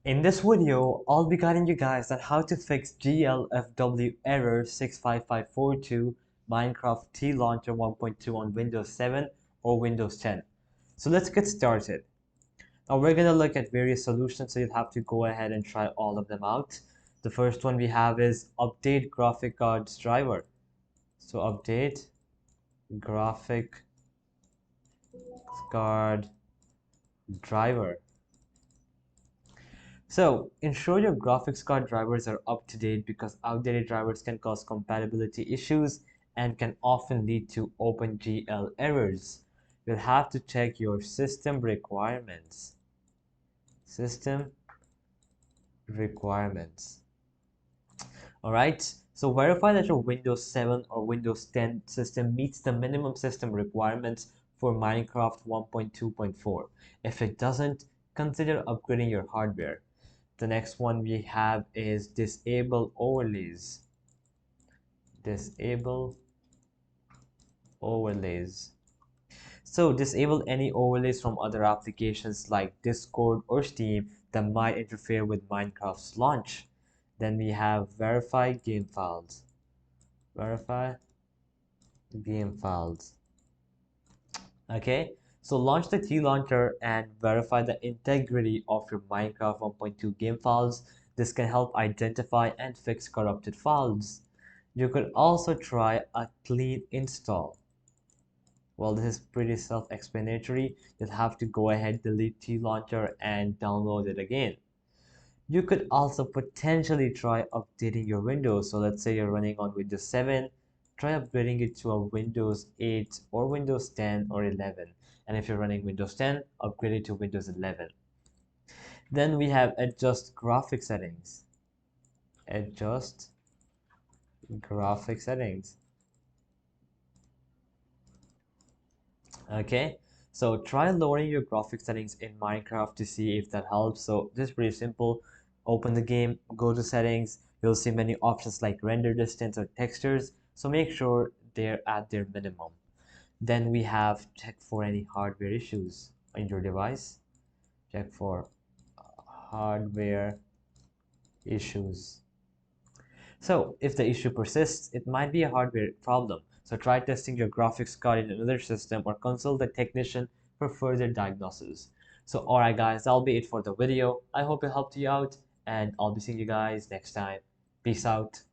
In this video, I'll be guiding you guys on how to fix GLFW error 65542 Minecraft TLauncher 1.2 on Windows 7 or Windows 10. So let's get started. Now we're going to look at various solutions, so you'll have to go ahead and try all of them out. The first one we have is update graphic cards driver. So update graphic card driver. So ensure your graphics card drivers are up to date because outdated drivers can cause compatibility issues and can often lead to OpenGL errors. You'll have to check your system requirements. System requirements. Alright, so verify that your Windows 7 or Windows 10 system meets the minimum system requirements for Minecraft 1.2.4. If it doesn't, consider upgrading your hardware. The next one we have is disable overlays. Disable overlays. So disable any overlays from other applications like Discord or Steam that might interfere with Minecraft's launch. Then we have verify game files. Verify game files. Okay, so launch the TLauncher and verify the integrity of your Minecraft 1.2 game files. This can help identify and fix corrupted files. You could also try a clean install. Well, this is pretty self-explanatory. You'll have to go ahead, delete TLauncher and download it again. You could also potentially try updating your Windows. So let's say you're running on Windows 7, try upgrading it to a Windows 8 or Windows 10 or 11. And if you're running Windows 10, upgrade it to Windows 11. Then we have adjust graphic settings. Adjust graphic settings. Okay, so try lowering your graphic settings in Minecraft to see if that helps. So this is pretty simple. Open the game, go to settings. You'll see many options like render distance or textures. So make sure they're at their minimum. Then we have check for any hardware issues on your device. Check for hardware issues. So if the issue persists, it might be a hardware problem. So try testing your graphics card in another system or consult a technician for further diagnosis. So alright guys, that'll be it for the video. I hope it helped you out and I'll be seeing you guys next time. Peace out.